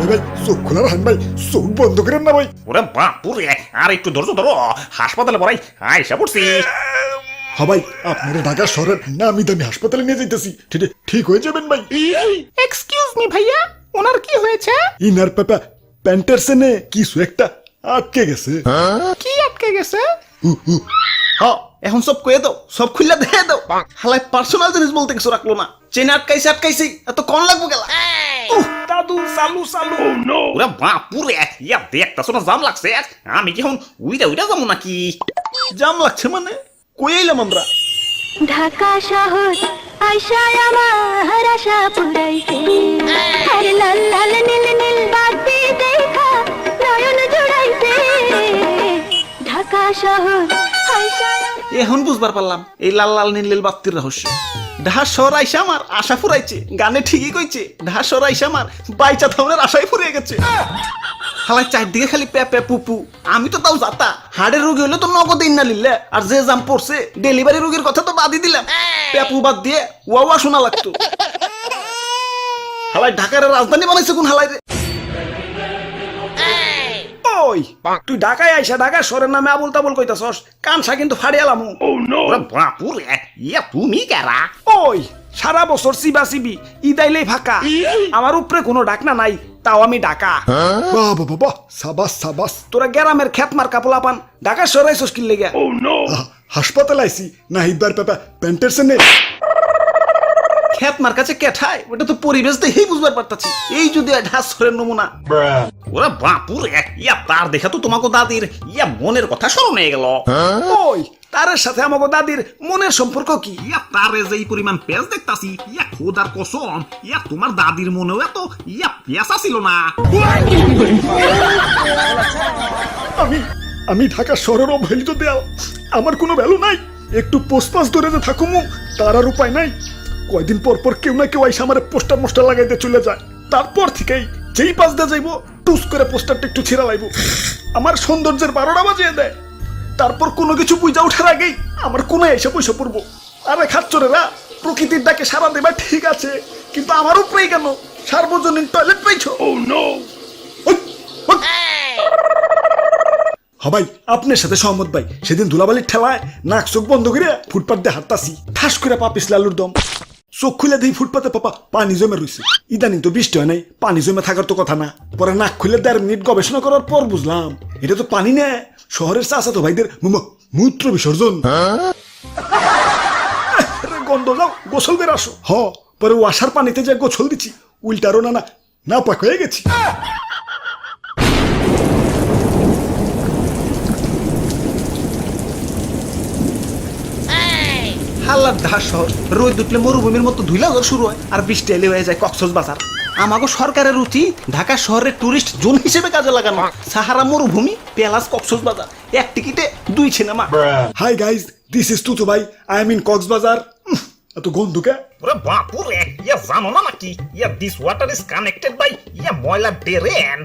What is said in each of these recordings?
ভাই চোখ খোলা রাখেন ভাই, চোখ বন্ধ করেন না ভাই। ওরে বাপুরে, আর একটু ধৈর্য ধরো, হাসপাতালে পড়াই আইসা পড়ছি। হ্যাঁ ভাই, আপনারা ঢাকা শহরের নামি দামি হাসপাতালে নিয়ে যাইতেছি, ঠিক হয়ে যাবেন ভাই। এক্সকিউজ মি ভাইয়া, ওনার কি হয়েছে? ইনার পাপা প্যান্টের সেনে কিছু একটা আটকে গেছে। কি আটকে গেছে? হ্যাঁ, এখন সব কয়ে দাও, সব খুললা দেখে দাও। হালাই পার্সোনাল জিনিস বলতে কিছু রাখলো না। চেনে আটকাইছে এত কন লাগবো গেলা। দাদু চালু চালু। ওরে বাপুরে, ইয়া দেখতাছো না জাম লাগছে, আমি কি এখন উইরা যাবো নাকি? জাম লাগছে মানে কই আইলাম আমরা? ঢাকা শহর আয়শায় আমার আশা পুরাইছে, আর লাল লাল নীল নীল বাতি দেখা নয়ন জুড়াইছে। ঢাকা শহর আয়শায় এখন বুঝবার পারলাম এই লাল লাল নীল নীল বাত্তির রহস্য। ঢাকা শহর আইসা আমার আশা ফুরাইছে, গানে ঠিকই কইছে। ঢাকা শহর আইসা আমার বাইচা থামনের আশাই ফুরিয়ে গেছে। হালাই চারদিকে খালি প্যাপে পুপু, আমি তো তাও যাতা। হাড়ের রোগী হলে তো নগদ ইন্না লিল্লে, আর যে জাম পড়ছে ডেলিভারি রোগীর কথা তো বাদই দিলাম। প্যাপু বাদ দিয়ে ওয়া শোনা লাগতো। হালাই ঢাকার রাজধানী বানাইছে কোন হালাই রে? ওই তুই ঢাকায় আইসা ঢাকা শহরের নামে আবুল তাবুল কইতাছস, কানসা কিন্তু ফাড়িয়ালামু। ওরে বাপুরে, ইয়া তুমি কারা? ওই সারা বছর সিবি ইদাইলেই ফাঁকা, আমার উপরে কোনো ডাকনা নাই, তাও আমি ঢাকা। বাবা বাবা, সাবাস সাবাস। তোরা গ্রামের খেত মার কাপলা পান, ঢাকা শহরে আইসস কি লেগে? হাসপাতালে আইছি, নাহিদবার পাপা প্যান্টের সেনে। খেত মার কাছে কেঠায়, ওটা তো পরিবেশ দেখেই বুঝবার পারতাছি। এই যদি ঢাকা শহরের নমুনা। ওরে বাপুরে, ইয়া তার দেখা তো তোমাকে দাদির ইয়া মনের কথা স্মরণ হয়ে গেল। ওই তারের সাথে আমাকে দাদির মনের সম্পর্ক কি? ইয়া তারে যেই পরিমাণ পেঁচ দেখতাছি, ইয়া খোদার কসম, ইয়া তোমার দাদির মনেও এত ইয়া পেঁচ ছিল না। আমি ঢাকা শহরের অবহেলিত দেয়াল, আমার কোনো ভ্যালু নাই। একটু পোস্টপাস ধরে যে থাকুমু তার আর উপায় নাই। কয়দিন পর পর কেউ না কেউ আইসা আমার পোস্টার মোস্টার লাগাইতে চলে যায়। তারপর থেকেই যেই পাশ দিয়ে যাইবো টুস করে পোস্টারটা একটু ছিঁড়া লাইব, আমার সৌন্দর্যের 12টা বাজিয়ে দেয়। তারপর কোনো কিছু বুঝা ওঠার আগেই আমার কোনো এসে পয়সা পড়বো। আরে খাচ্চরেরা, প্রকৃতির ডাকে সারা দেবা ঠিক আছে, কিন্তু আমার উপরেই কেন সার্বজনীন টয়লেট পাইছো? ভাই আপনার সাথে সহমত ভাই। সেদিন ধুলাবালির ঠেলায় নাক চোখ বন্ধ করে ফুটপাত দিয়ে হাঁটতাছি, ঠাস করে পা পিছলে আলুর দম। চোখ খুলে দিই ফুটপাতে পাপা পানি জমে রয়েছে। ইদানিং তো বৃষ্টি হয় নাই, পানি জমে থাকার তো কথা না। পরে নাক খুলে 1.5 মিনিট গবেষণা করার পর বুঝলাম এটা তো পানি না, শহরের চাচাতো ভাইদের মূত্র বিসর্জন। গন্ধ যাও, গোসল করে আসো। পরে ওয়াসার পানিতে যে গোসল দিচ্ছি, উল্টারও না পাক হয়ে গেছি। হাল্লার ঢাকা শহর রোদ উঠলে মরুভূমির মতো ধুইলা শুরু হয়, আর বৃষ্টি এলে হয়ে যায় কক্সবাজার। আমাকে সরকারের উচিত ঢাকা শহরের টুরিস্ট জোন হিসেবে কাজে লাগানো। সাহারা মরুভূমি প্যালাস কক্সবাজার, এক টিকিটে 2 cinema. Hi guys, this is Tutu ভাই, আই এম ইন কক্সবাজার। এত গন্ধ কে? ওরে বাপুরে, ইয়া জানো না নাকি yeah this water is connected by yeah ময়লা ড্রেন।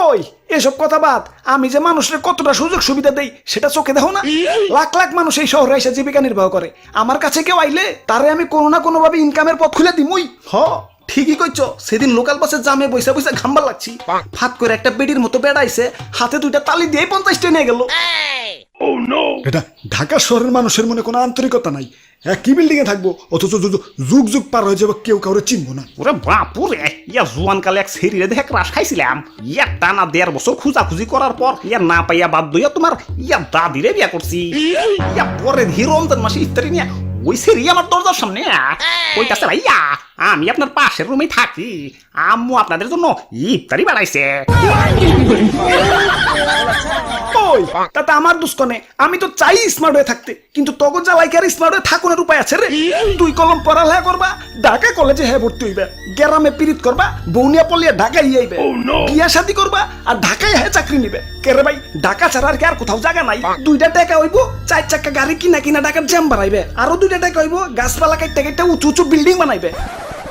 ওই এসব কথা বাদ, আমি যে মানুষের কতটা সুযোগ সুবিধা দেই সেটা চোখে দেখো না? লাখ লাখ মানুষ এই শহরে এসে জীবিকা নির্বাহ করে। আমার কাছে কেউ আইলে তারে আমি কোনো না কোনো ভাবে ইনকামের পথ খুলে দিমুই। ঠিকই কইছ। সেদিন লোকাল বাসে জামে বইসা বইসা ঘাম্বার লাগছি, ফাত করে একটা বেডির মতো বেড়াইছে, হাতে 2টা তালি দিয়ে 50টা নিয়ে গেল। এটা ঢাকা শহরের মানুষের মনে কোনো আন্তরিকতা নাই। একই বিল্ডিং এ থাকবো, অথচ যুগ যুগ পার হয়ে যাবে, কেউ কাউরে চিনবো না। ওরে বাপুরে, ইয়া জুয়ান কালে এক সেরিরে দেখে ক্রাশ খাইছিলাম। ইয়া টানা 1.5 বছর খুঁজাখুঁজি করার পর ইয়া না পাইয়া বাধ্য হইয়া তোমার ইয়া দাদিরে বিয়া করছি। ইয়া পরে রমজান মাসে ইফতারি নিয়ে ওই সেরি আমার দরজার সামনে কইতাছে, ভাইয়া আমি আপনার পাশের রুমে থাকি, আম্মু আপনাদের জন্য ইফতারি বানাইছে। ওই তাতে আমার দুষ্কনে, আমি তো চাই স্মার্ট হয়ে থাকতে, কিন্তু তখন জ্বালাই কি আর স্মার্ট হয়ে থাকুনের উপায় আছে রে? 2 কলম পড়ালেখা করবা, ঢাকা কলেজে ভর্তি হইবে, গ্রামে পিরিত করবা, বৌনিয়া পলিয়া ঢাকায় আইবে, বিয়া শাদি করবা আর ঢাকায় চাকরি নিবে। কেরে ভাই, ঢাকা ছাড়া আর কি আর কোথাও জায়গা নাই? 2টা টাকা হইব 4 চাকা গাড়ি কিনা ঢাকার জ্যাম বাড়াইবে, আরো 2টা টাকা হইব গাছপালা কাটতে কাটতে উঁচু উঁচু বিল্ডিং বানাইবে।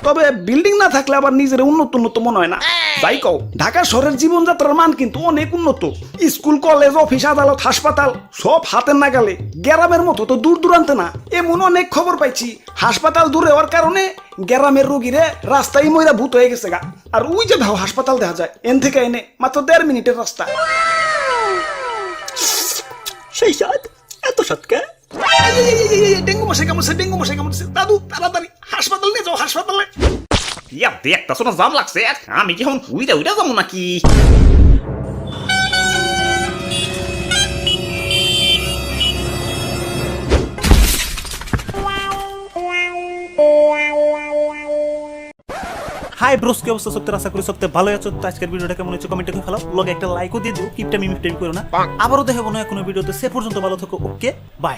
তবে বিল্ডিং না থাকলে আবার নিজের উন্নত মনে হয় না। যাই কও, ঢাকা শহরের জীবনযাত্রার মান কিন্তু অনেক উন্নত। স্কুল, কলেজ, অফিস, আদালত, হাসপাতাল সব হাতের নাগালে। গ্রামের মতো তো দূর দূরান্তে না। এমন অনেক খবর পাইছি, হাসপাতাল দূরে হওয়ার কারণে গ্রামের রোগীরে রাস্তায় ময়রা ভূত হয়ে গেছে গা। আর ওই যে ভাও হাসপাতাল দেখা যায়, এন থেকে এনে মাত্র 1.5 মিনিটের রাস্তা। সেই সাত এত সাতকে ডেঙ্গু মশাই কামড়ছে, ডেঙ্গু মশাই কামড়ছে। দাদু তাড়াতাড়ি হাসপাতাল নিয়ে যাও, হাসপাতালে। ইয়া দেখতাছো না জাম লাগছে, আমি কি এখন উইরা উইরা যাবো নাকি? হাই ব্রোস, কি অবস্থা? সত্যি আশা করি সত্যি ভালো আছো। তো আজকের ভিডিওটা কেমন হচ্ছে কমেন্টে করে ফেলো, লগে একটা লাইকও দিয়ে দিও। কিপটা মিমিটাই করো না। আবারও দেখাবো না কোনো ভিডিওতে। সে পর্যন্ত ভালো থাকো। ওকে, বাই।